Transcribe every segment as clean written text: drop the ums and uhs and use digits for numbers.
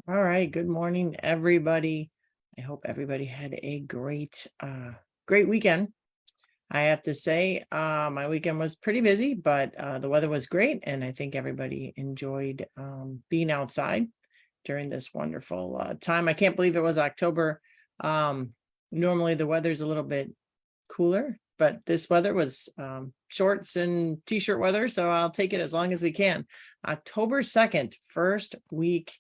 All right. Good morning, everybody. I hope everybody had a great weekend. I have to say, my weekend was pretty busy, but the weather was great, and I think everybody enjoyed being outside during this wonderful time. I can't believe it was October. Um, Normally the weather's a little bit cooler, but this weather was shorts and t-shirt weather, so I'll take it as long as we can. October 2nd, first week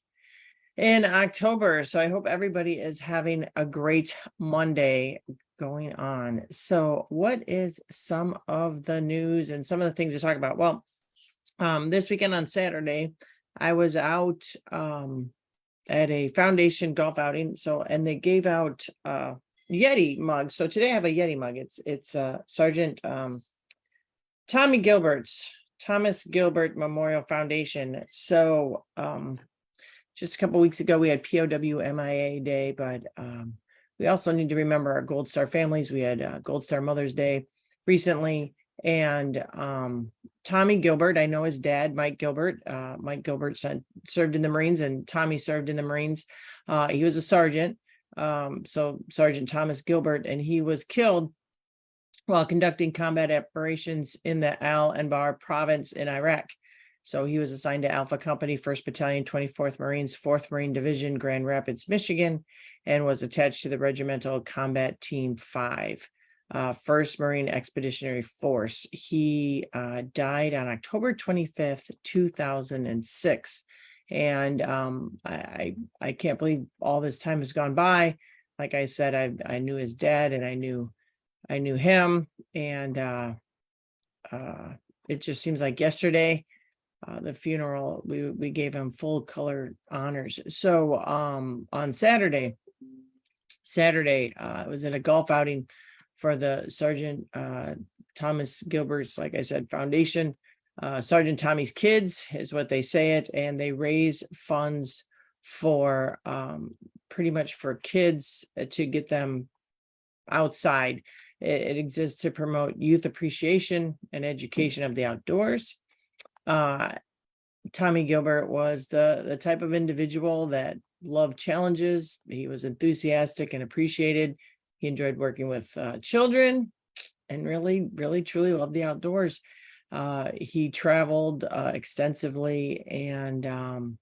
in October. So I hope everybody is having a great Monday going on. So, what is some of the news and some of the things to talk about? Well, this weekend on Saturday, I was out at a foundation golf outing. So, and they gave out Yeti mugs. So today I have a Yeti mug. It's Sergeant Thomas Gilbert Memorial Foundation. So just a couple weeks ago, we had POW MIA Day, but we also need to remember our Gold Star families. We had Gold Star Mother's Day recently, and Tommy Gilbert, I know his dad, Mike Gilbert. Mike Gilbert served in the Marines, and Tommy served in the Marines. He was a sergeant, so Sergeant Thomas Gilbert, and he was killed while conducting combat operations in the Al Anbar province in Iraq. So he was assigned to Alpha Company, 1st Battalion, 24th Marines, 4th Marine Division, Grand Rapids, Michigan, and was attached to the Regimental Combat Team 5, 1st Marine Expeditionary Force. He died on October 25th, 2006. And I can't believe all this time has gone by. Like I said, I knew his dad, and I knew him, and it just seems like yesterday. The funeral, we gave him full color honors. So on Saturday, I was at a golf outing for the Sergeant Thomas Gilbert's, like I said, foundation. Sergeant Tommy's Kids is what they say it, and they raise funds for pretty much for kids to get them outside. It exists to promote youth appreciation and education of the outdoors. Tommy Gilbert was the type of individual that loved challenges. He was enthusiastic and appreciated. He enjoyed working with children, and really truly loved the outdoors. He traveled extensively, and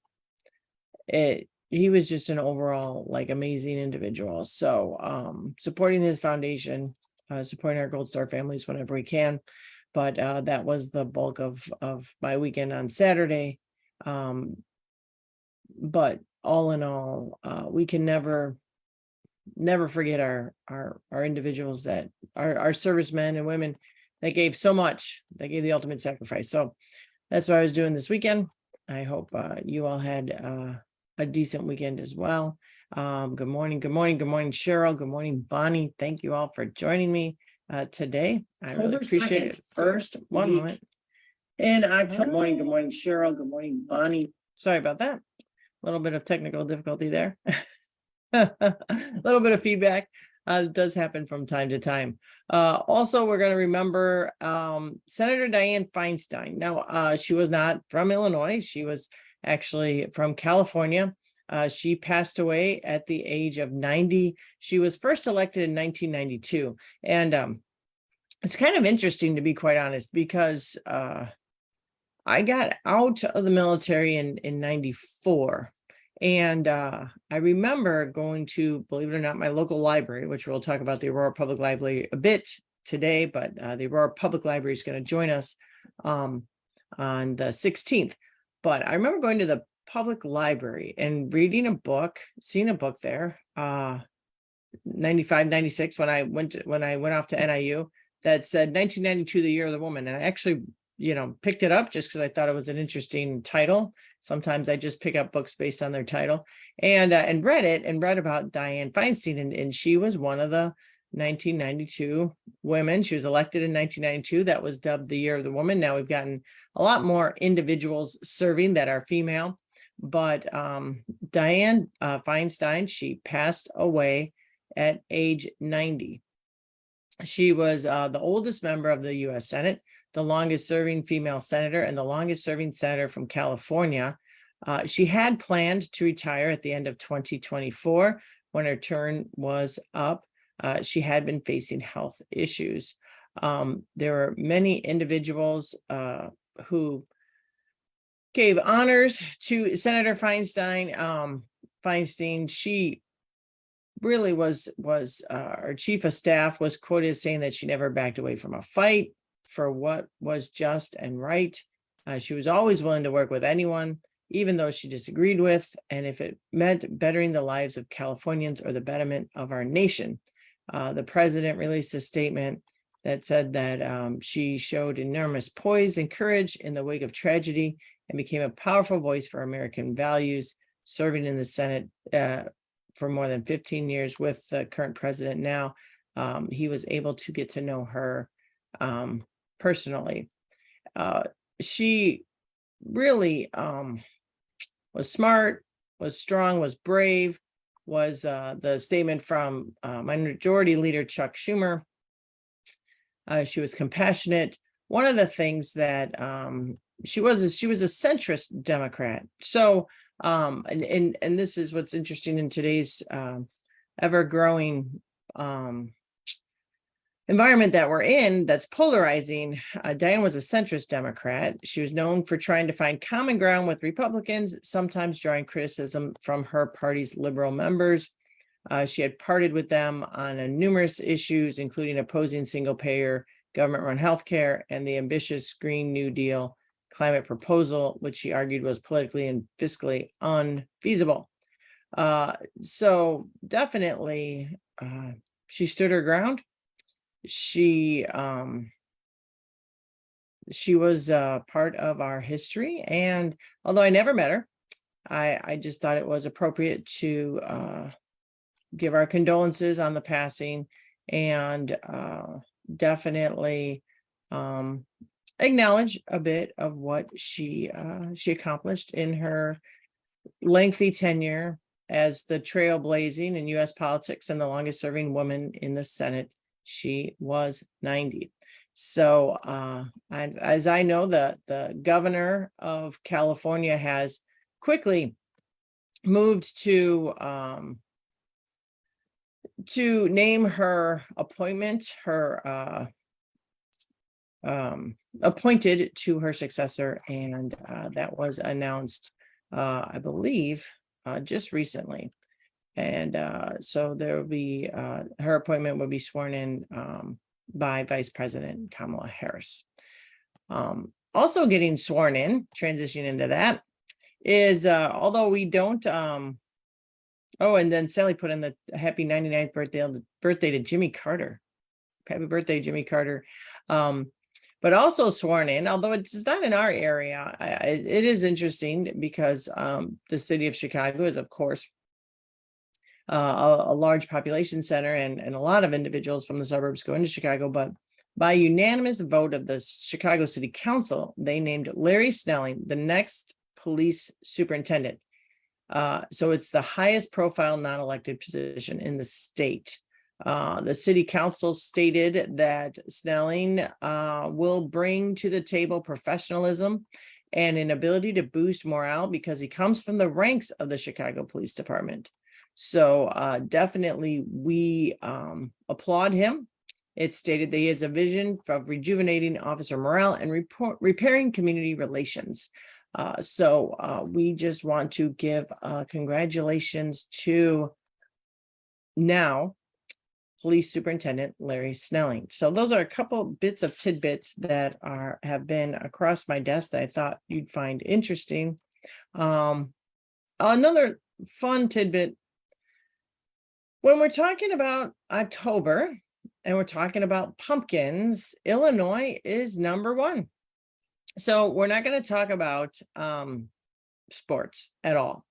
he was just an overall amazing individual. So supporting his foundation, supporting our Gold Star families whenever we can. But that was the bulk of my weekend on Saturday. But all in all, we can never forget our individuals that our servicemen and women that gave so much. They gave the ultimate sacrifice. So that's what I was doing this weekend. I hope you all had a decent weekend as well. Good morning, Cheryl. Good morning, Bonnie. Thank you all for joining me today. I really appreciate it. First, one moment. And good morning, Cheryl. Good morning, Bonnie. Sorry about that. A little bit of technical difficulty there. A little bit of feedback does happen from time to time. Also, we're going to remember Senator Dianne Feinstein. Now, she was not from Illinois. She was actually from California. She passed away at the age of 90. She was first elected in 1992. And it's kind of interesting, to be quite honest, because I got out of the military in 94. And I remember going to, believe it or not, my local library, which we'll talk about the Aurora Public Library a bit today, but the Aurora Public Library is going to join us on the 16th. But I remember going to the public library and reading a book, seeing a book there, 95, 96, when I went off to NIU, that said 1992, the year of the woman. And I actually, picked it up just because I thought it was an interesting title. Sometimes I just pick up books based on their title, and read it, and read about Dianne Feinstein. And she was one of the 1992 women. She was elected in 1992. That was dubbed the year of the woman. Now we've gotten a lot more individuals serving that are female. But Dianne Feinstein, she passed away at age 90. She was the oldest member of the U.S. Senate, the longest serving female senator, and the longest serving senator from California. She had planned to retire at the end of 2024 when her term was up. She had been facing health issues. There were many individuals who gave honors to Senator Feinstein. Feinstein, she really was our chief of staff, was quoted as saying that she never backed away from a fight for what was just and right. She was always willing to work with anyone, even those she disagreed with, and if it meant bettering the lives of Californians or the betterment of our nation. The president released a statement that said that she showed enormous poise and courage in the wake of tragedy and became a powerful voice for American values, serving in the Senate for more than 15 years with the current president now. He was able to get to know her personally. She really was smart, was strong, was brave, was the statement from Minority Leader Chuck Schumer. She was compassionate. One of the things that she was a centrist Democrat. So, and this is what's interesting in today's ever-growing environment that we're in, that's polarizing. Diane was a centrist Democrat. She was known for trying to find common ground with Republicans, sometimes drawing criticism from her party's liberal members. She had parted with them on numerous issues, including opposing single-payer government-run healthcare and the ambitious Green New Deal climate proposal, which she argued was politically and fiscally unfeasible. So definitely, she stood her ground. She was part of our history, and although I never met her, I just thought it was appropriate to give our condolences on the passing, and definitely acknowledge a bit of what she accomplished in her lengthy tenure as the trailblazing in U.S. politics and the longest serving woman in the Senate. She was 90. So as I know, the governor of California has quickly moved to name her appointment, appointed to her successor, and that was announced, I believe, just recently. And so there will be her appointment will be sworn in by Vice President Kamala Harris. Also getting sworn in, transitioning into that, is although we don't. Oh, and then Sally put in the happy 99th birthday to Jimmy Carter. Happy birthday, Jimmy Carter. But also sworn in, although it's not in our area. It is interesting because the city of Chicago is, of course, a large population center, and a lot of individuals from the suburbs go into Chicago. But by unanimous vote of the Chicago City Council, they named Larry Snelling the next police superintendent. So it's the highest profile non-elected position in the state. The city council stated that Snelling will bring to the table professionalism and an ability to boost morale because he comes from the ranks of the Chicago Police Department. So definitely we applaud him. It stated that he has a vision of rejuvenating officer morale and repairing community relations. So we just want to give congratulations to now Police Superintendent Larry Snelling. So those are a couple bits of tidbits that have been across my desk that I thought you'd find interesting. Another fun tidbit, when we're talking about October and we're talking about pumpkins, Illinois is number one. So we're not going to talk about sports at all.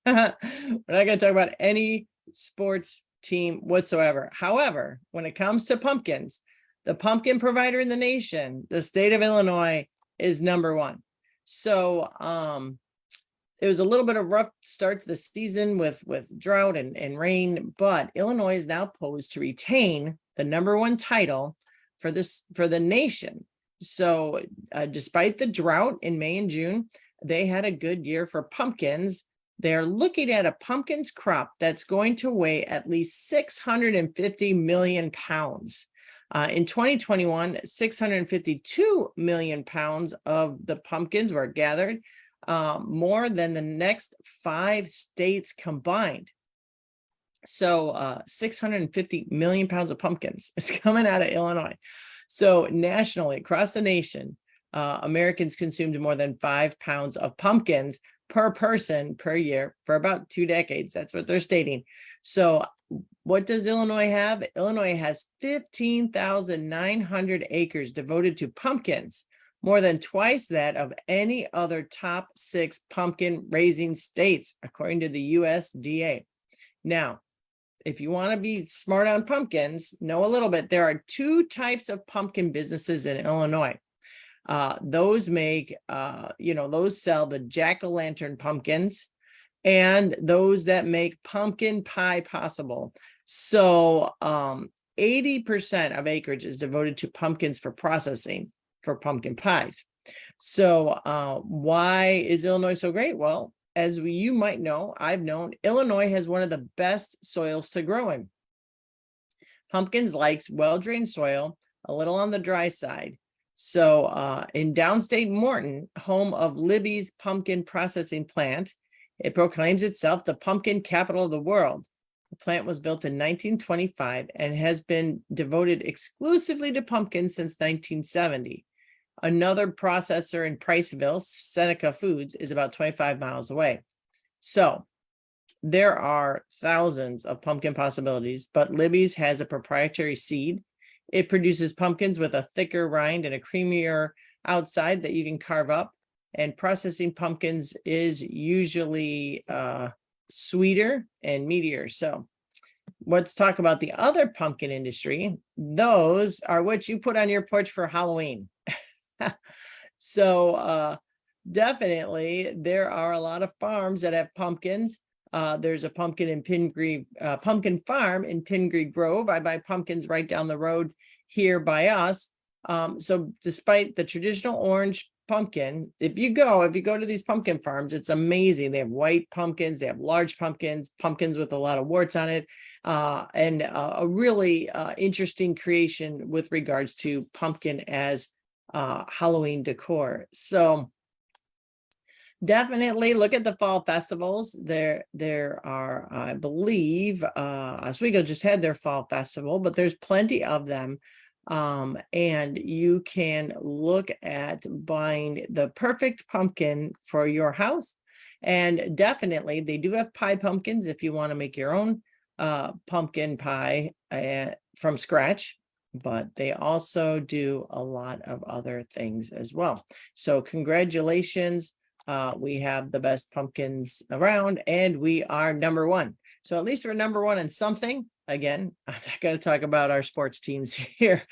We're not going to talk about any sports team whatsoever. However, when it comes to pumpkins, the pumpkin provider in the nation, the state of Illinois, is number one. So it was a little bit of a rough start to the season with drought and rain, but Illinois is now poised to retain the number one title for the nation. So despite the drought in May and June, they had a good year for pumpkins. They're looking at a pumpkins crop that's going to weigh at least 650 million pounds. In 2021, 652 million pounds of the pumpkins were gathered, more than the next 5 states combined. So 650 million pounds of pumpkins is coming out of Illinois. So nationally, across the nation, Americans consumed more than 5 pounds of pumpkins per person per year for about 2 decades. That's what they're stating. So what does Illinois have? Illinois has 15,900 acres devoted to pumpkins, more than twice that of any other top 6 pumpkin raising states, according to the USDA. Now, if you want to be smart on pumpkins, know a little bit. There are 2 types of pumpkin businesses in Illinois. Those make, those sell the jack-o'-lantern pumpkins, and those that make pumpkin pie possible. So 80% of acreage is devoted to pumpkins for processing for pumpkin pies. So why is Illinois so great? Well, as you might know, I've known, Illinois has one of the best soils to grow in. Pumpkins likes well-drained soil, a little on the dry side. So in downstate Morton, home of Libby's pumpkin processing plant, it proclaims itself the pumpkin capital of the world. The plant was built in 1925 and has been devoted exclusively to pumpkins since 1970. Another processor in Priceville, Seneca Foods, is about 25 miles away. So there are thousands of pumpkin possibilities, but Libby's has a proprietary seed. It produces pumpkins with a thicker rind and a creamier outside that you can carve up. And processing pumpkins is usually sweeter and meatier. So let's talk about the other pumpkin industry. Those are what you put on your porch for Halloween. So definitely there are a lot of farms that have pumpkins. There's a pumpkin farm in Pingree Grove. I buy pumpkins right down the road here by us. So despite the traditional orange pumpkin, if you go to these pumpkin farms, it's amazing. They have white pumpkins, they have large pumpkins with a lot of warts on it, and a really interesting creation with regards to pumpkin as Halloween decor. So definitely look at the fall festivals. There are, I believe, Oswego just had their fall festival, but there's plenty of them. And you can look at buying the perfect pumpkin for your house. And definitely they do have pie pumpkins if you want to make your own pumpkin pie from scratch. But they also do a lot of other things as well. So congratulations. We have the best pumpkins around, and we are #1. So at least we're #1 in something. Again, I'm not going to talk about our sports teams here.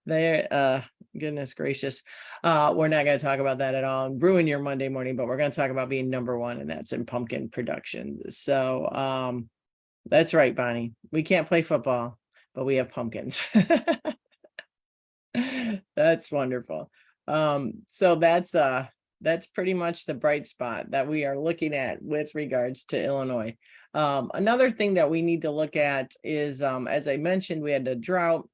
They're, goodness gracious. We're not going to talk about that at all and ruin your Monday morning, but we're going to talk about being #1, and that's in pumpkin production. So that's right, Bonnie. We can't play football, but we have pumpkins. That's wonderful. So that's pretty much the bright spot that we are looking at with regards to Illinois. Another thing that we need to look at is, as I mentioned, we had a drought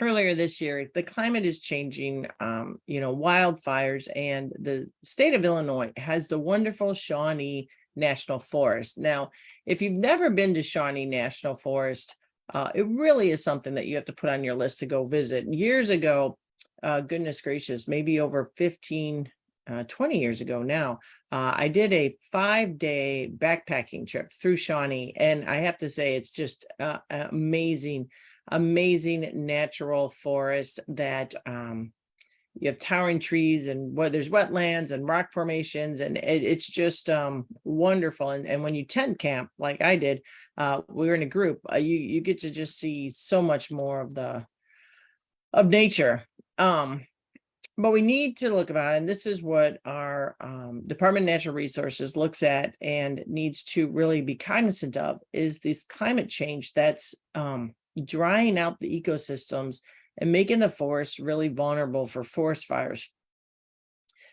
earlier this year. The climate is changing, wildfires, and the state of Illinois has the wonderful Shawnee National Forest. Now, if you've never been to Shawnee National Forest, it really is something that you have to put on your list to go visit. Years ago, goodness gracious, maybe over 20 years ago now, I did a 5-day backpacking trip through Shawnee, and I have to say it's just amazing natural forest that you have towering trees, and where there's wetlands and rock formations, and it's just wonderful. And when you tent camp like I did, we were in a group, you get to just see so much more of nature. But we need to look about, and this is what our Department of Natural Resources looks at and needs to really be cognizant of, is this climate change that's drying out the ecosystems and making the forest really vulnerable for forest fires.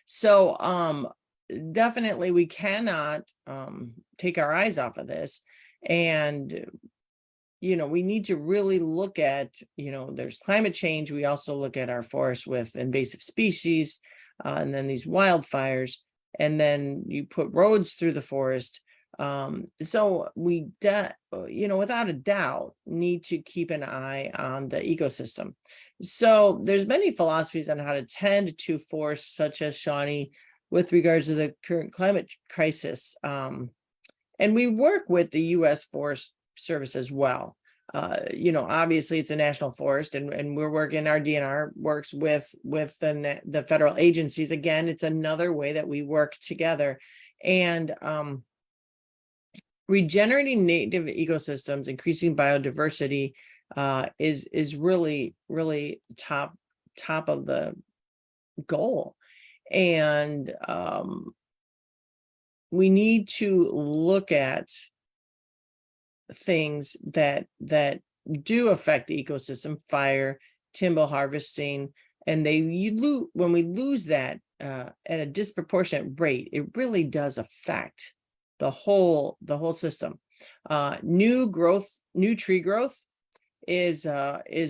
So definitely we cannot take our eyes off of this. And we need to really look at, there's climate change. We also look at our forests with invasive species, and then these wildfires, and then you put roads through the forest. So we, without a doubt, need to keep an eye on the ecosystem. So there's many philosophies on how to tend to forests, such as Shawnee, with regards to the current climate crisis. And we work with the U.S. Forest Service as well. Obviously it's a national forest, and we're working, our DNR works with the federal agencies. Again, it's another way that we work together. And regenerating native ecosystems, increasing biodiversity is really, really top of the goal. And we need to look at things that do affect the ecosystem: fire, timber harvesting, and when we lose that at a disproportionate rate, it really does affect the whole system. New tree growth is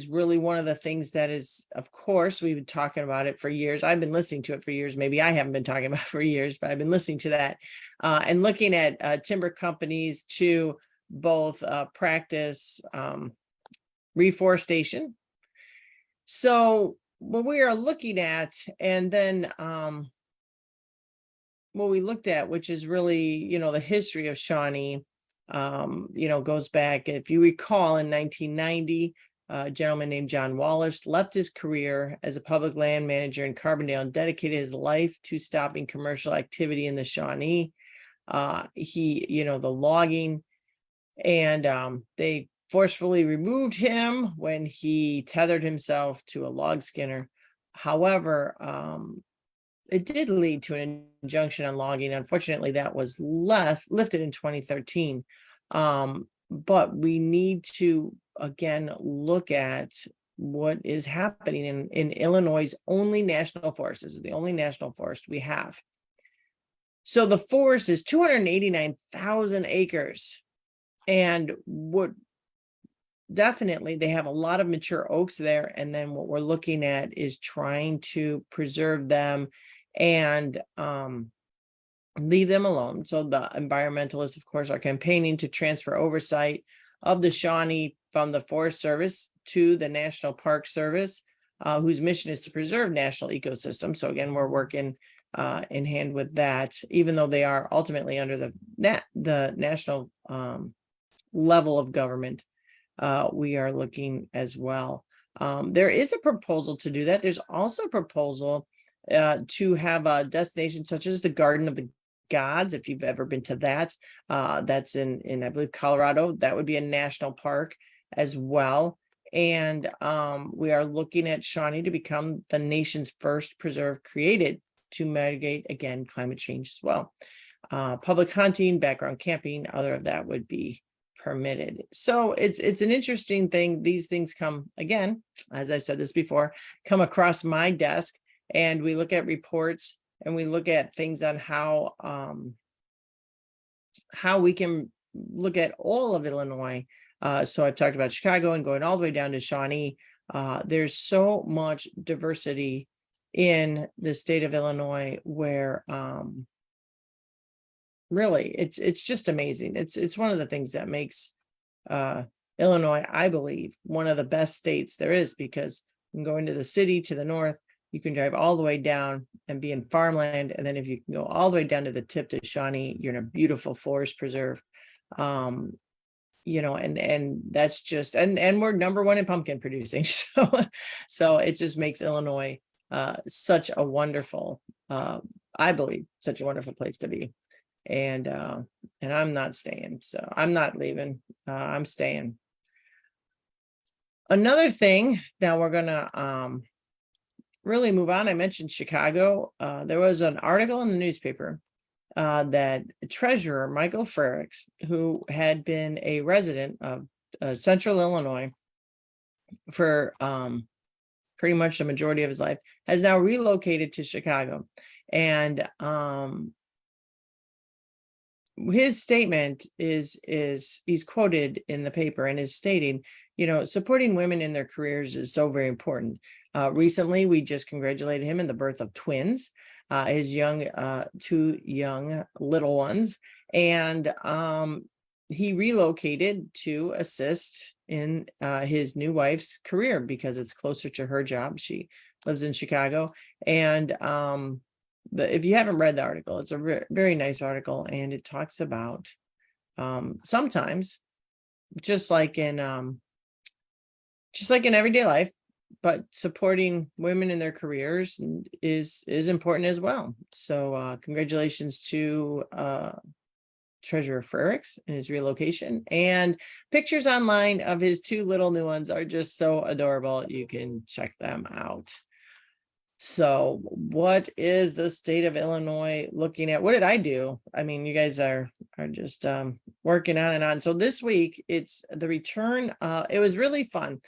really one of the things that is, of course, we've been talking about it for years. I've been listening to it for years. Maybe I haven't been talking about it for years, but I've been listening to that and looking at timber companies to both practice reforestation. So what we are looking at, and then what we looked at, which is really, the history of Shawnee, goes back, if you recall, in 1990, a gentleman named John Wallace left his career as a public land manager in Carbondale and dedicated his life to stopping commercial activity in the Shawnee. The logging, and they forcefully removed him when he tethered himself to a log skinner. However, it did lead to an injunction on logging. Unfortunately, that was lifted in 2013. But we need to, again, look at what is happening in Illinois' only national forest. This is the only national forest we have. So the forest is 289,000 acres. And definitely they have a lot of mature oaks there. And then what we're looking at is trying to preserve them and leave them alone. So the environmentalists, of course, are campaigning to transfer oversight of the Shawnee from the Forest Service to the National Park Service, whose mission is to preserve national ecosystems. So again, we're working in hand with that, even though they are ultimately under the national level of government. We are looking as well. There is a proposal to do that. There's also a proposal to have a destination such as the Garden of the Gods. If you've ever been to that, that's in I believe Colorado. That would be a national park as well. And we are looking at Shawnee to become the nation's first preserve created to mitigate, again, climate change as well. Public hunting, background camping, other of that would be permitted. So it's an interesting thing. These things come, again, as I've said this before, come across my desk, and we look at reports and we look at things on how we can look at all of Illinois. So I've talked about Chicago and going all the way down to Shawnee. There's so much diversity in the state of Illinois where really it's just amazing. It's one of the things that makes Illinois, I believe, one of the best states there is, because you can go into the city to the north, you can drive all the way down and be in farmland, and then if you can go all the way down to the tip to Shawnee, you're in a beautiful forest preserve. And that's just, and we're number one in pumpkin producing. So it just makes Illinois such a wonderful, I believe, such a wonderful place to be. And I'm not staying, so I'm not leaving. I'm staying. Another thing, now we're gonna really move on. I mentioned Chicago. There was an article in the newspaper that Treasurer Michael Frerichs, who had been a resident of Central Illinois for pretty much the majority of his life, has now relocated to Chicago. And his statement is he's quoted in the paper and is stating, supporting women in their careers is so very important. Recently, we just congratulated him in the birth of twins, his two young little ones, and he relocated to assist in his new wife's career because it's closer to her job. She lives in Chicago, and if you haven't read the article, it's a very nice article, and it talks about sometimes just like in everyday life, but supporting women in their careers is important as well. So congratulations to Treasurer Frericks and his relocation, and pictures online of his two little new ones are just so adorable. You can check them out. So what is the state of Illinois looking at? What did I do? I mean, you guys are just working on and on. So this week it's the return. It was really fun.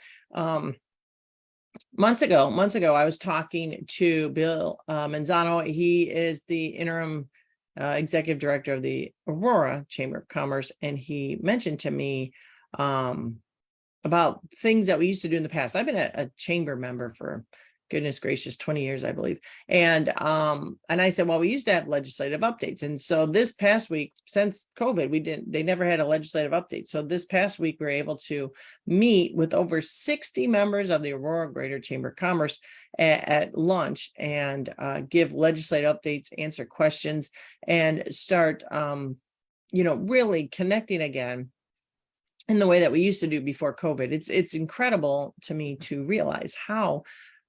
Months ago, I was talking to Bill Manzano. He is the interim executive director of the Aurora Chamber of Commerce, and he mentioned to me about things that we used to do in the past. I've been a chamber member for, goodness gracious, 20 years, I believe. And I said, well, we used to have legislative updates. And so this past week, since COVID, they never had a legislative update. So this past week, we were able to meet with over 60 members of the Aurora Greater Chamber of Commerce at lunch and give legislative updates, answer questions, and start, really connecting again in the way that we used to do before COVID. It's incredible to me to realize how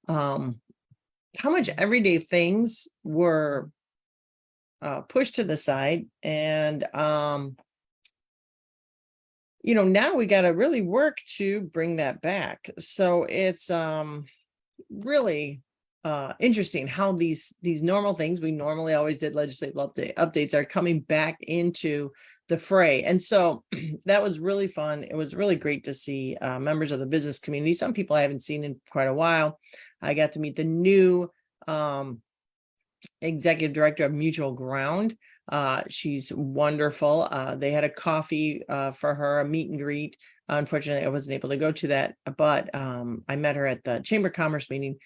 much everyday things were pushed to the side, and now we got to really work to bring that back. So it's really interesting how these normal things we normally always did legislative updates are coming back into the fray. And so that was really fun. It was really great to see members of the business community, some people I haven't seen in quite a while. I got to meet the new executive director of Mutual Ground. She's wonderful. They had a coffee for her, a meet and greet. Unfortunately, I wasn't able to go to that, but I met her at the Chamber of Commerce meeting.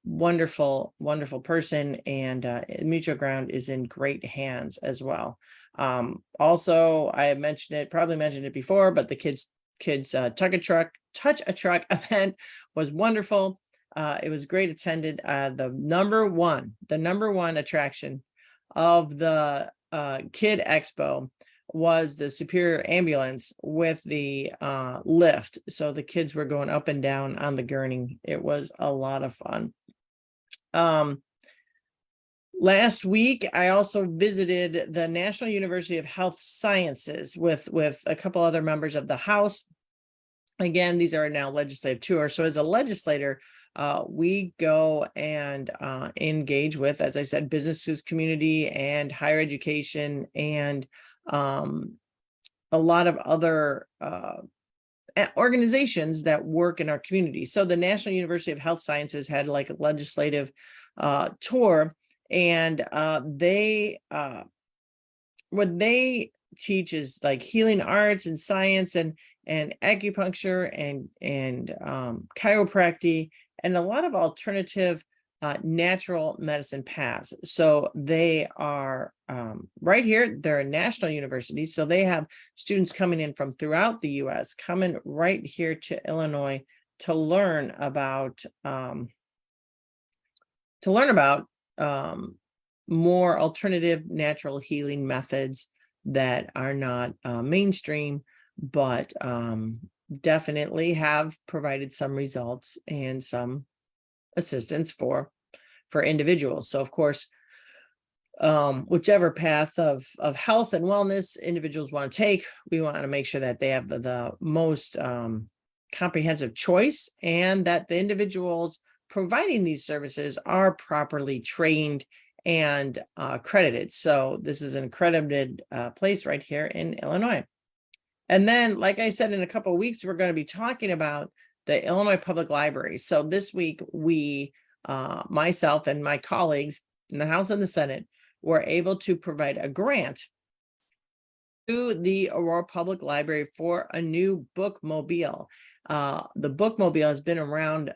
Wonderful person, and Mutual Ground is in great hands as well. Also, I probably mentioned it before, but the kids touch a truck event was wonderful. It was great attended. The number one attraction of the Kid Expo was the Superior ambulance with the lift. So the kids were going up and down on the gurney. It was a lot of fun. Last week, I also visited the National University of Health Sciences with a couple other members of the House. Again, these are now legislative tours. So as a legislator, we go and engage with, as I said, businesses, community, and higher education, and a lot of other organizations that work in our community. So the National University of Health Sciences had like a legislative tour, and what they teach is like healing arts and science and acupuncture and chiropractic and a lot of alternative natural medicine paths. So they are right here. They're a national university. So they have students coming in from throughout the US, coming right here to Illinois to learn about more alternative natural healing methods that are not mainstream, but definitely have provided some results and some assistance for individuals. So of course, whichever path of health and wellness individuals want to take, we want to make sure that they have the most comprehensive choice, and that the individuals providing these services are properly trained and accredited. So this is an accredited place right here in Illinois. And then, like I said, in a couple of weeks, we're going to be talking about the Illinois Public Library. So this week, we, myself and my colleagues in the House and the Senate, were able to provide a grant to the Aurora Public Library for a new bookmobile. The bookmobile has been around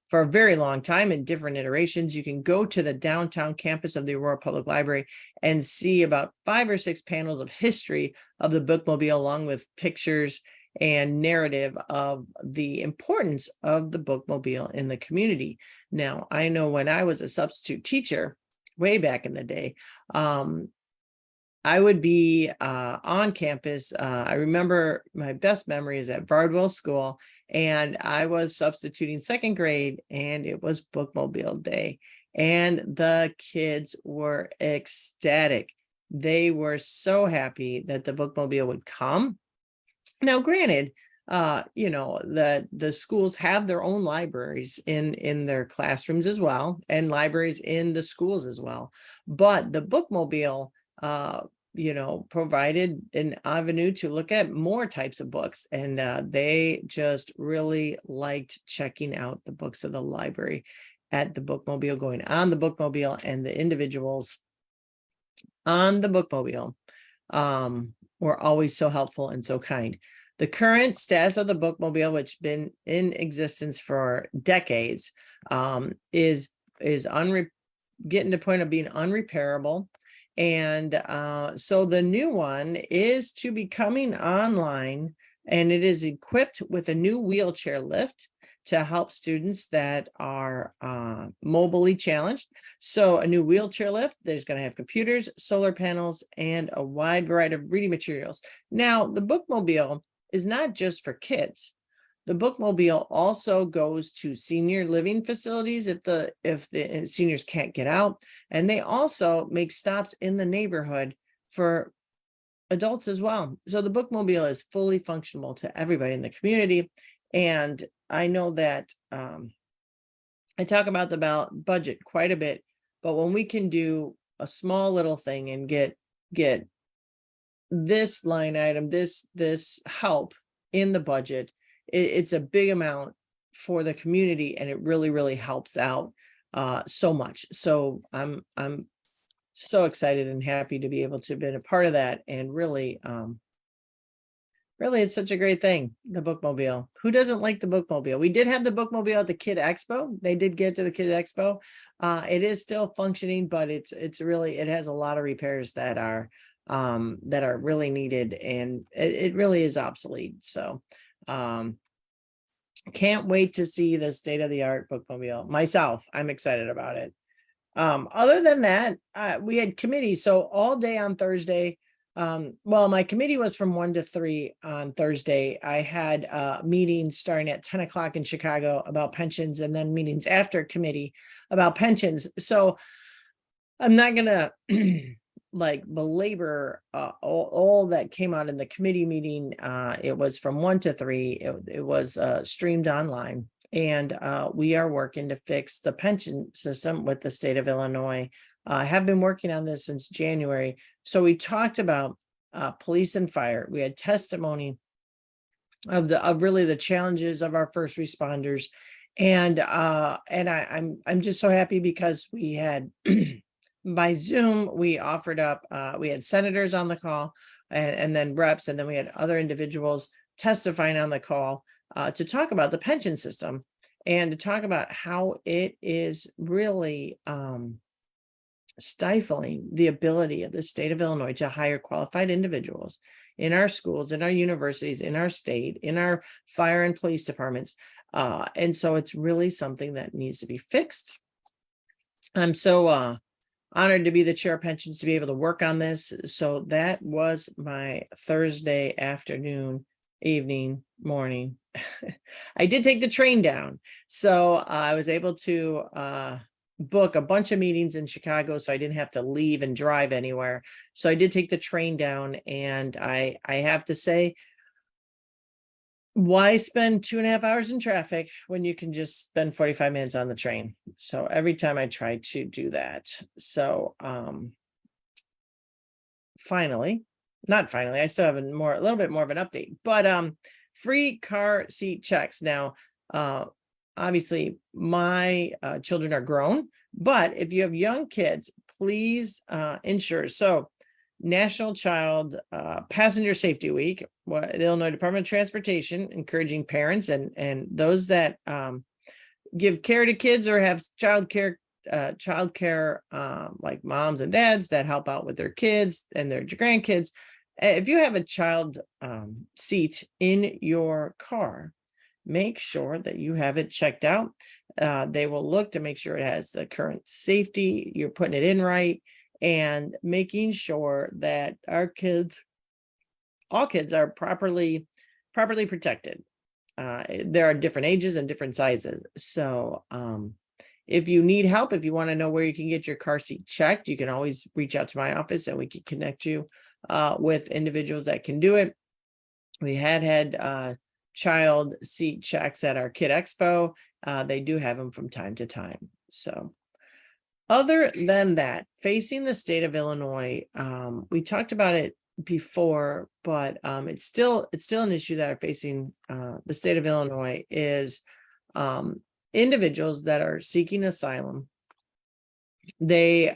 for a very long time in different iterations. You can go to the downtown campus of the Aurora Public Library and see about 5 or 6 panels of history of the bookmobile, along with pictures and narrative of the importance of the bookmobile in the community. Now, I know when I was a substitute teacher way back in the day, I would be on campus. I remember my best memory is at Bardwell School, and I was substituting 2nd grade, and it was bookmobile day, and the kids were ecstatic. They were so happy that the bookmobile would come. Now, granted, the schools have their own libraries in their classrooms as well, and libraries in the schools as well. But the bookmobile, provided an avenue to look at more types of books, and they just really liked checking out the books of the library at the bookmobile, going on the bookmobile, and the individuals on the bookmobile were always so helpful and so kind. The current status of the bookmobile, which has been in existence for decades, is getting to the point of being unrepairable. And so the new one is to be coming online, and it is equipped with a new wheelchair lift to help students that are mobily challenged. So a new wheelchair lift, there's going to have computers, solar panels, and a wide variety of reading materials. Now, the bookmobile is not just for kids. The bookmobile also goes to senior living facilities if the seniors can't get out, and they also make stops in the neighborhood for adults as well. So the bookmobile is fully functional to everybody in the community. And I know that I talk about the budget quite a bit, but when we can do a small little thing and get this line item, this help in the budget, it's a big amount for the community, and it really, really helps out so much. So I'm so excited and happy to be able to have been a part of that. And really, it's such a great thing, the bookmobile. Who doesn't like the bookmobile? We did have the bookmobile at the Kid Expo. They did get to the Kid Expo. It is still functioning, but it has a lot of repairs that are really needed, and it really is obsolete. So can't wait to see the state-of-the-art bookmobile myself. I'm excited about it. Other than that, we had committees. So all day on Thursday, my committee was from 1 to 3 on Thursday. I had meetings starting at 10 o'clock in Chicago about pensions, and then meetings after committee about pensions. So I'm not gonna belabor all that came out in the committee meeting. It was from 1 to 3. It was streamed online, and we are working to fix the pension system with the state of Illinois. I have been working on this since January. So we talked about police and fire. We had testimony of really the challenges of our first responders, and I'm just so happy because we had by Zoom, we offered up, we had senators on the call, and then reps, and then we had other individuals testifying on the call to talk about the pension system, and to talk about how it is really stifling the ability of the state of Illinois to hire qualified individuals in our schools, in our universities, in our state, in our fire and police departments. And so it's really something that needs to be fixed. I'm so honored to be the chair of pensions, to be able to work on this. So that was my Thursday afternoon, evening, morning. I did take the train down. So I was able to book a bunch of meetings in Chicago, so I didn't have to leave and drive anywhere. So I did take the train down, and I have to say, why spend 2.5 hours in traffic when you can just spend 45 minutes on the train? So every time I try to do that. So not finally, I still have a little bit more of an update, but free car seat checks. Now, obviously my children are grown, but if you have young kids, please insure. So National Child Passenger Safety Week. The Illinois Department of Transportation encouraging parents and those that give care to kids or have child care like moms and dads that help out with their kids and their grandkids. If you have a child seat in your car, make sure that you have it checked out. They will look to make sure it has the current safety, you're putting it in right, and making sure that our kids, all kids, are properly protected. There are different ages and different sizes. So if you need help, if you want to know where you can get your car seat checked, you can always reach out to my office and we can connect you with individuals that can do it. We had child seat checks at our Kid Expo. They do have them from time to time. So other than that, facing the state of Illinois, we talked about it before, but it's still an issue that are facing the state of Illinois is individuals that are seeking asylum. They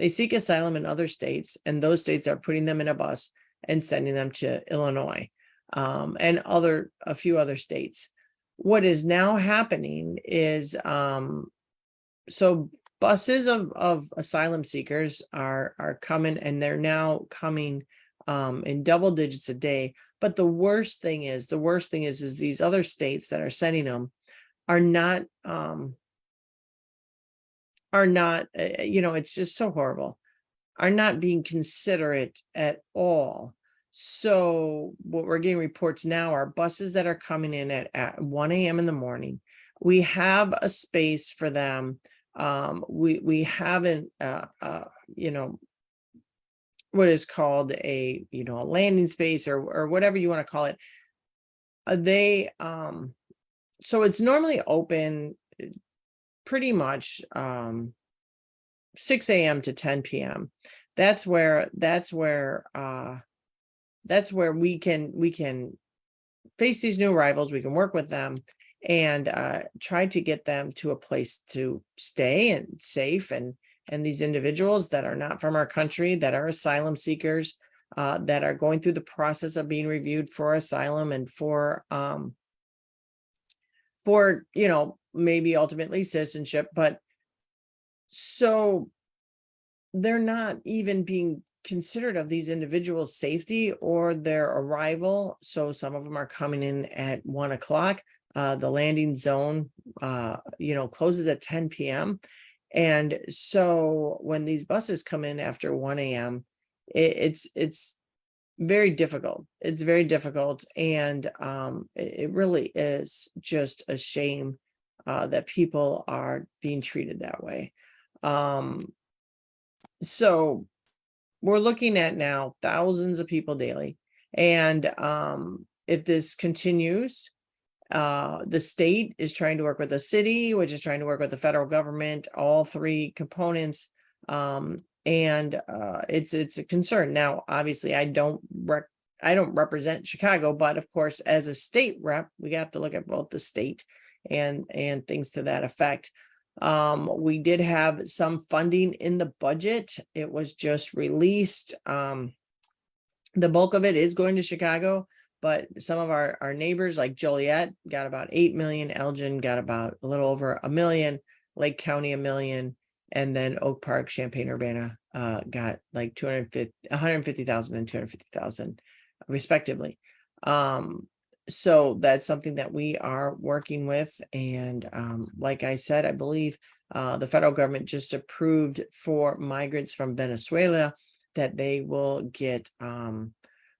seek asylum in other states, and those states are putting them in a bus and sending them to Illinois and a few other states. What is now happening is so buses of asylum seekers are coming, and they're now coming in double digits a day. But the worst thing is these other states that are sending them are not it's just so horrible, are not being considerate at all. So what we're getting reports now are buses that are coming in at 1 a.m. in the morning. We have a space for them. We haven't what is called a landing space or whatever you want to call it. So it's normally open pretty much 6 a.m. to 10 p.m. That's where we can face these new arrivals. We can work with them and try to get them to a place to stay and safe. And these individuals that are not from our country, that are asylum seekers, that are going through the process of being reviewed for asylum and for maybe ultimately citizenship, but so they're not even being considered of these individuals' safety or their arrival. So some of them are coming in at 1 o'clock. The landing zone, closes at 10 p.m. And so when these buses come in after 1 a.m., it's very difficult. It's very difficult. And it really is just a shame that people are being treated that way. So we're looking at now thousands of people daily. And if this continues, the state is trying to work with the city, which is trying to work with the federal government, all three components. And it's a concern. Now, obviously, I don't represent Chicago, but of course, as a state rep, we have to look at both the state and things to that effect. We did have some funding in the budget. It was just released. The bulk of it is going to Chicago, but some of our neighbors like Joliet got about 8 million, Elgin got about a little over $1 million, Lake County $1 million, and then Oak Park, Champaign-Urbana got like 150,000 and 250,000 respectively. So that's something that we are working with. And like I said, I believe the federal government just approved for migrants from Venezuela that they will get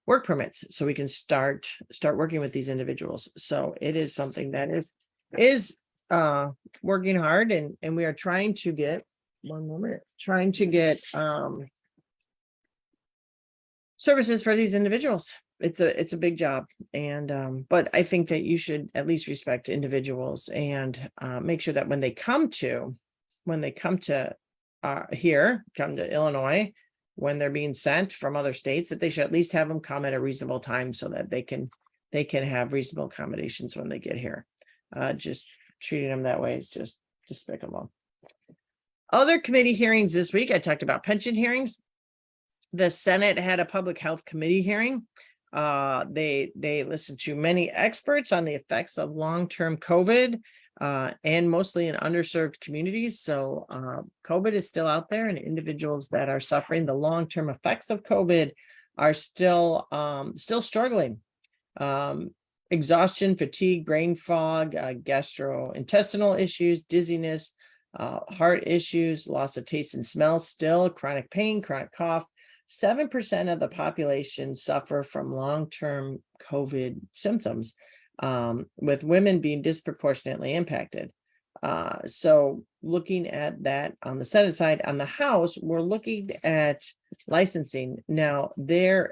work permits so we can start working with these individuals. So it is something that is working hard, and we are trying to get services for these individuals. It's a big job. And but I think that you should at least respect individuals and make sure that when they come to Illinois, when they're being sent from other states, that they should at least have them come at a reasonable time so that they can have reasonable accommodations when they get here. Just treating them that way is just despicable. Other committee hearings this week, I talked about pension hearings. The Senate had a public health committee hearing. They listened to many experts on the effects of long-term COVID and mostly in underserved communities. So COVID is still out there, and individuals that are suffering the long-term effects of COVID are still struggling. Exhaustion, fatigue, brain fog, gastrointestinal issues, dizziness, heart issues, loss of taste and smell, still chronic pain, chronic cough. 7% of the population suffer from long-term COVID symptoms, with women being disproportionately impacted. So looking at that on the Senate side, on the House, we're looking at licensing. Now, the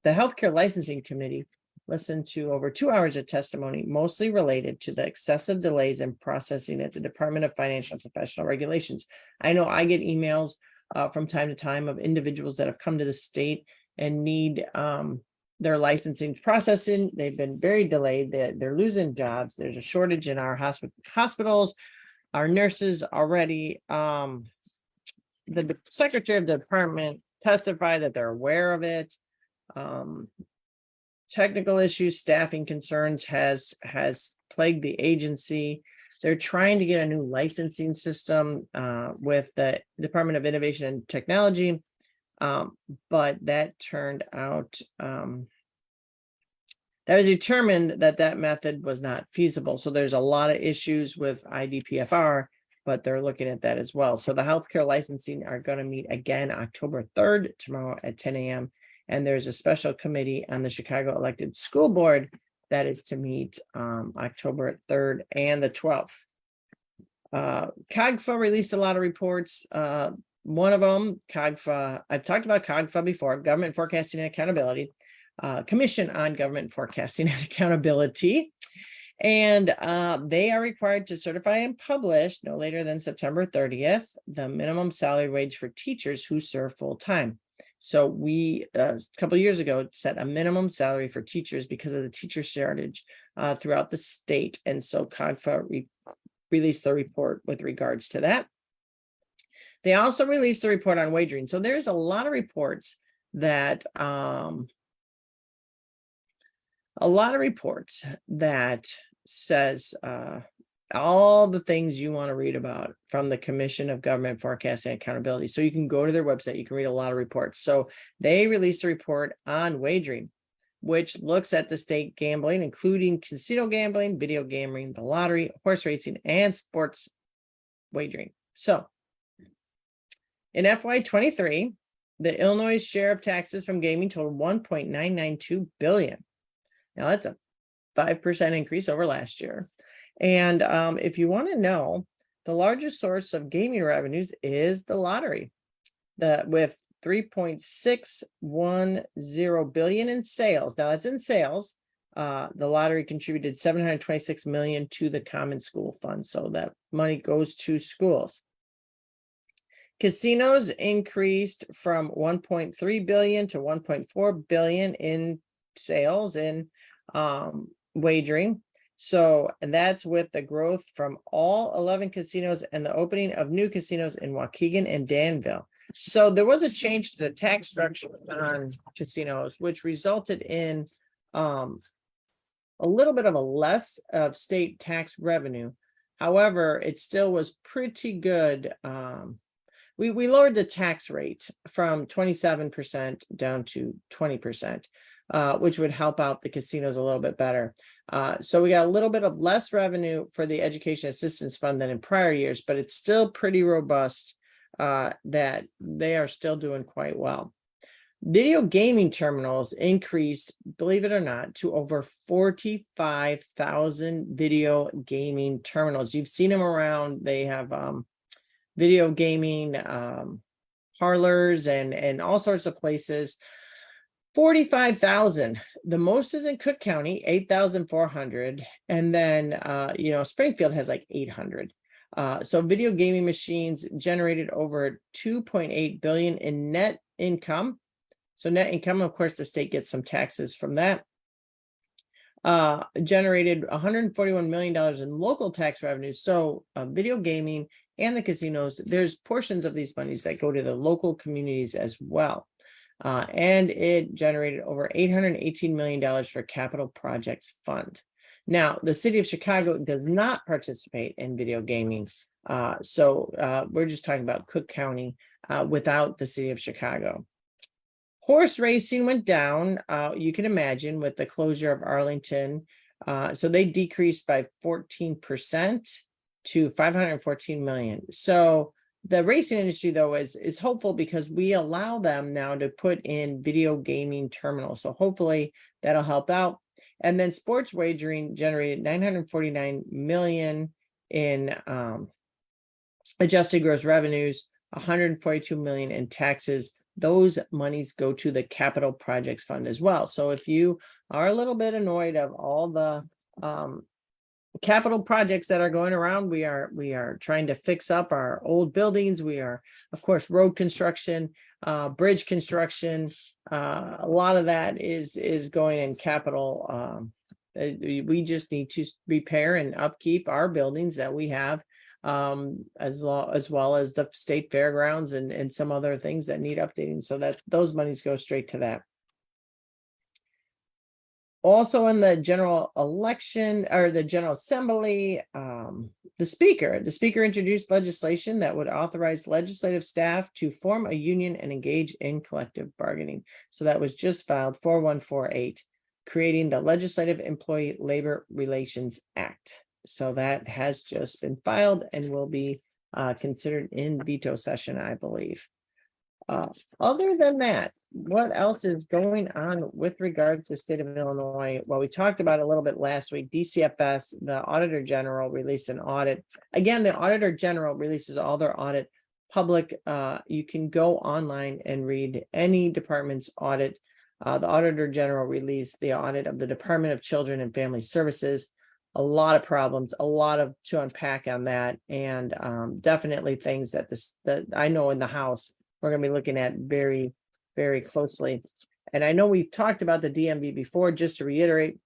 Healthcare Licensing Committee listened to over 2 hours of testimony, mostly related to the excessive delays in processing at the Department of Financial and Professional Regulations. I know I get emails from time to time of individuals that have come to the state and need their licensing processing. They've been very delayed. They're losing jobs. There's a shortage in our hospitals, our nurses already. The Secretary of the Department testified that they're aware of it. Technical issues, staffing concerns has plagued the agency. They're trying to get a new licensing system with the Department of Innovation and Technology, but that turned out, that was determined that method was not feasible. So there's a lot of issues with IDPFR, but they're looking at that as well. So the healthcare licensing are going to meet again October 3rd, tomorrow at 10 a.m. And there's a special committee on the Chicago Elected School Board that is to meet October 3rd and the 12th. COGFA released a lot of reports. One of them, COGFA, I've talked about COGFA before, Government Forecasting and Accountability, Commission on Government Forecasting and Accountability. And they are required to certify and publish no later than September 30th, the minimum salary wage for teachers who serve full time. So we, a couple of years ago, set a minimum salary for teachers because of the teacher shortage throughout the state. And so COGFA released the report with regards to that. They also released a report on wagering. So there's a lot of reports that, says all the things you want to read about from the Commission of Government Forecasting and Accountability. So you can go to their website, you can read a lot of reports. So they released a report on wagering, which looks at the state gambling, including casino gambling, video gambling, the lottery, horse racing, and sports wagering. So in FY23, the Illinois share of taxes from gaming totaled $1.992 billion. Now that's a 5% increase over last year. And if you want to know, the largest source of gaming revenues is the lottery, with $3.610 billion in sales. Now that's in sales. The lottery contributed $726 million to the Common School Fund. So that money goes to schools. Casinos increased from 1.3 billion to 1.4 billion in sales in wagering. So, and that's with the growth from all 11 casinos and the opening of new casinos in Waukegan and Danville. So there was a change to the tax structure on casinos, which resulted in a little bit of a less of state tax revenue. However, it still was pretty good. We lowered the tax rate from 27% down to 20%. Which would help out the casinos a little bit better. So we got a little bit of less revenue for the Education Assistance Fund than in prior years, but it's still pretty robust, that they are still doing quite well. Video gaming terminals increased, believe it or not, to over 45,000 video gaming terminals. You've seen them around. They have video gaming parlors and all sorts of places. 45,000. The most is in Cook County, 8,400. And then, Springfield has like 800. So video gaming machines generated over 2.8 billion in net income. So net income, of course, the state gets some taxes from that. Generated $141 million in local tax revenue. So video gaming and the casinos, there's portions of these monies that go to the local communities as well. and it generated over $818 million for capital projects fund. Now, the city of Chicago does not participate in video gaming. So we're just talking about Cook County without the city of Chicago. Horse racing went down, you can imagine, with the closure of Arlington. So they decreased by 14% to 514 million. So the racing industry, though, is hopeful because we allow them now to put in video gaming terminals. So hopefully that'll help out. And then sports wagering generated 949 million in adjusted gross revenues, 142 million in taxes. Those monies go to the capital projects fund as well. So if you are a little bit annoyed of all the capital projects that are going around, we are trying to fix up our old buildings. We are, of course, road construction, bridge construction. A lot of that is going in capital. We just need to repair and upkeep our buildings that we have, as well as the state fairgrounds and some other things that need updating, so that those monies go straight to that. Also in the general election or the General Assembly, the speaker introduced legislation that would authorize legislative staff to form a union and engage in collective bargaining. So that was just filed 4148, creating the Legislative Employee Labor Relations Act. So that has just been filed and will be considered in veto session, I believe. Other than that, what else is going on with regards to the state of Illinois? Well, we talked about it a little bit last week. DCFS, the Auditor General, released an audit. Again, the Auditor General releases all their audit public. You can go online and read any department's audit. The Auditor General released the audit of the Department of Children and Family Services. A lot of problems, a lot of to unpack on that, and definitely things that I know in the House we're going to be looking at very, very closely. And I know we've talked about the DMV before. Just to reiterate,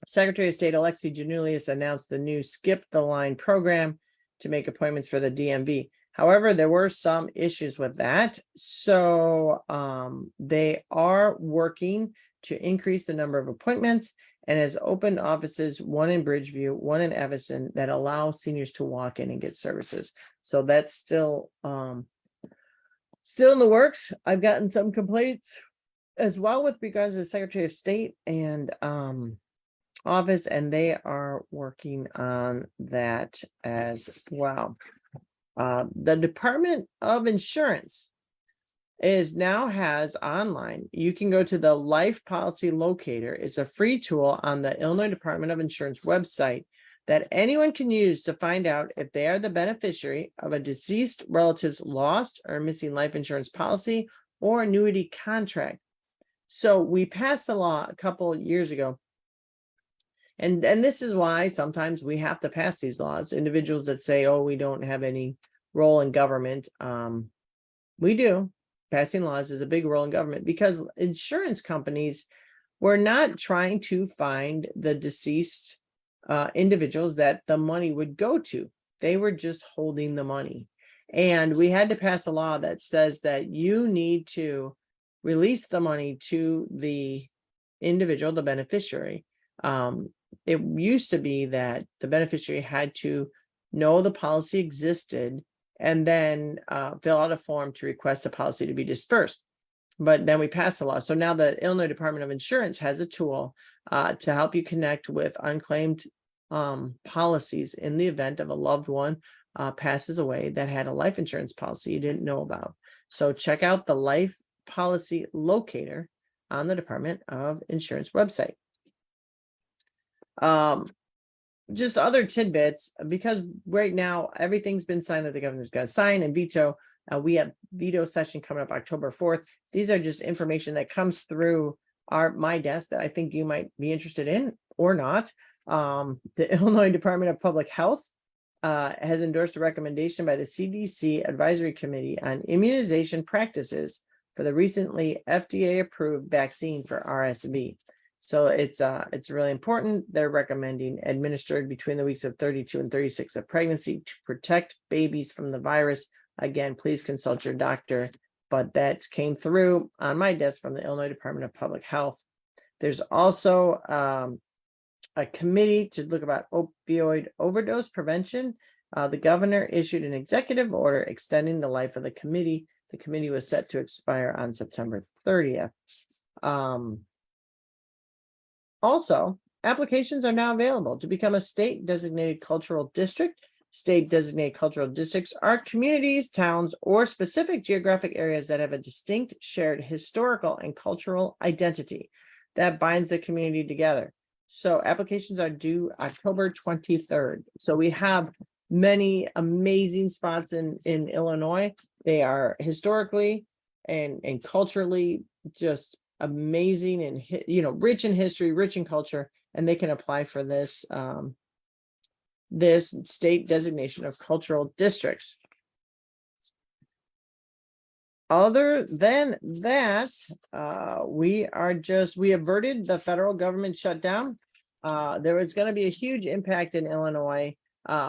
Secretary of State Alexi Janulius announced the new Skip the Line program to make appointments for the DMV. However, there were some issues with that. So they are working to increase the number of appointments and has opened offices, one in Bridgeview, one in Evanston, that allow seniors to walk in and get services. So that's still in the works. I've gotten some complaints as well with regards to the Secretary of State and office, and they are working on that as well. The Department of Insurance now has online. You can go to the Life Policy Locator. It's a free tool on the Illinois Department of Insurance website that anyone can use to find out if they are the beneficiary of a deceased relative's lost or missing life insurance policy or annuity contract. So we passed a law a couple of years ago. And this is why sometimes we have to pass these laws. Individuals that say, oh, we don't have any role in government. We do. Passing laws is a big role in government, because insurance companies were not trying to find the deceased individuals that the money would go to. They were just holding the money. And we had to pass a law that says that you need to release the money to the individual, the beneficiary. It used to be that the beneficiary had to know the policy existed and then fill out a form to request the policy to be dispersed. But then we passed the law. So now the Illinois Department of Insurance has a tool to help you connect with unclaimed policies in the event of a loved one passes away that had a life insurance policy you didn't know about. So check out the Life Policy Locator on the Department of Insurance website. Just other tidbits, because right now everything's been signed that the governor's got to sign and veto. We have veto session coming up October 4th. These are just information that comes through my desk that I think you might be interested in or not. The Illinois Department of Public Health has endorsed a recommendation by the CDC Advisory Committee on immunization practices for the recently FDA-approved vaccine for RSV. So it's really important. They're recommending administered between the weeks of 32 and 36 of pregnancy to protect babies from the virus. Again, please consult your doctor but that came through on my desk from the Illinois Department of Public Health. There's also a committee to look about opioid overdose prevention. The governor issued an executive order extending the life of the committee. The committee was set to expire on September 30th. Also, applications are now available to become a state designated cultural district. State designated cultural districts are communities, towns, or specific geographic areas that have a distinct shared historical and cultural identity that binds the community together. So applications are due October 23rd. So we have many amazing spots in Illinois. They are historically and culturally just amazing and rich in history, rich in culture, and they can apply for this this state designation of cultural districts. Other than that, we averted the federal government shutdown. There was going to be a huge impact in Illinois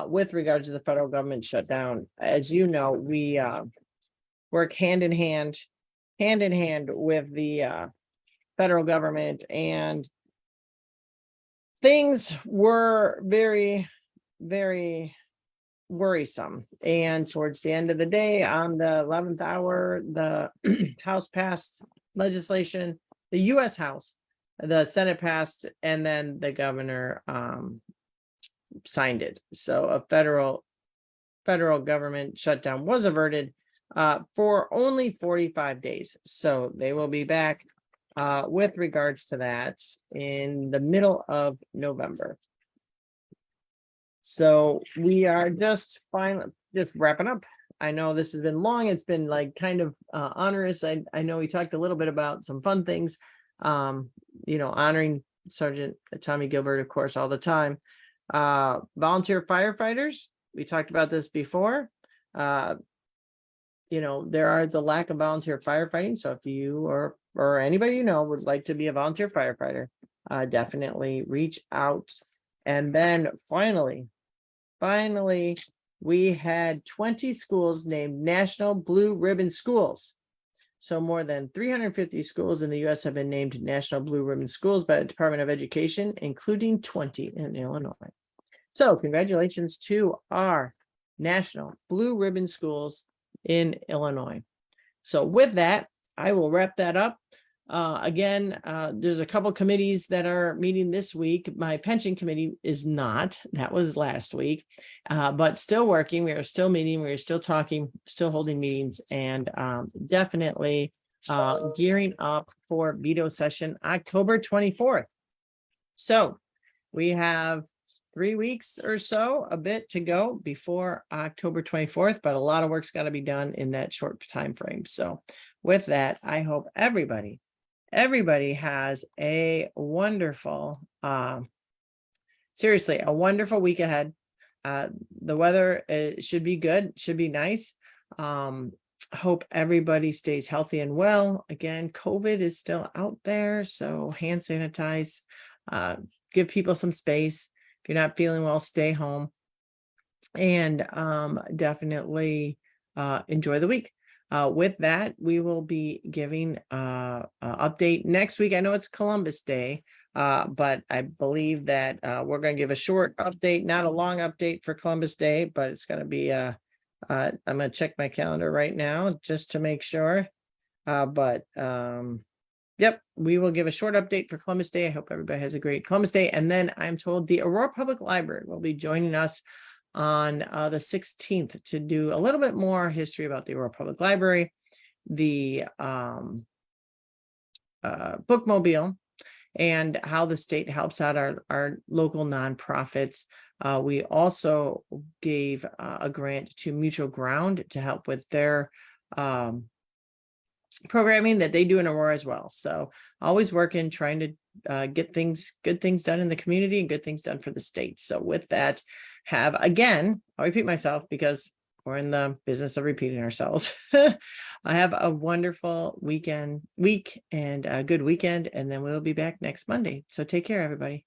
with regards to the federal government shutdown. As you know, we work hand in hand with the federal government, and things were very, very worrisome. And towards the end of the day, on the 11th hour, the House passed legislation, the U.S. House, the Senate passed, and then the governor signed it. So a federal government shutdown was averted for only 45 days. So they will be back with regards to that in the middle of November. So we are just wrapping up. I know this has been long. It's been like kind of onerous. I know we talked a little bit about some fun things, honoring Sergeant Tommy Gilbert, of course, all the time. Volunteer firefighters, we talked about this before. There is a lack of volunteer firefighting. So if you or anybody would like to be a volunteer firefighter, definitely reach out. And then finally, we had 20 schools named National Blue Ribbon Schools. So more than 350 schools in the U.S. have been named National Blue Ribbon Schools by the Department of Education, including 20 in Illinois. So congratulations to our National Blue Ribbon Schools in Illinois. So with that, I will wrap that up. Again, there's a couple committees that are meeting this week. My pension committee is not. That was last week, but still working. We are still meeting. We are still talking, still holding meetings, and definitely gearing up for veto session October 24th. So we have 3 weeks or so, a bit to go before October 24th, but a lot of work's got to be done in that short time frame. So with that, I hope everybody has a wonderful, seriously, a wonderful week ahead. The weather should be good, should be nice. Hope everybody stays healthy and well. Again, COVID is still out there, so hand sanitize, give people some space. If you're not feeling well, stay home, and definitely enjoy the week. With that, we will be giving an update next week. I know it's Columbus Day, but I believe that we're going to give a short update, not a long update for Columbus Day, but it's going to be I'm going to check my calendar right now just to make sure. Yep, we will give a short update for Columbus Day. I hope everybody has a great Columbus Day. And then I'm told the Aurora Public Library will be joining us on the 16th to do a little bit more history about the Aurora Public Library, the bookmobile, and how the state helps out our local nonprofits. We also gave a grant to Mutual Ground to help with their programming that they do in Aurora as well. So always working, trying to get good things done in the community and good things done for the state. So with that, I'll repeat myself because we're in the business of repeating ourselves. I have a wonderful week and a good weekend, and then we'll be back next Monday. So take care, everybody.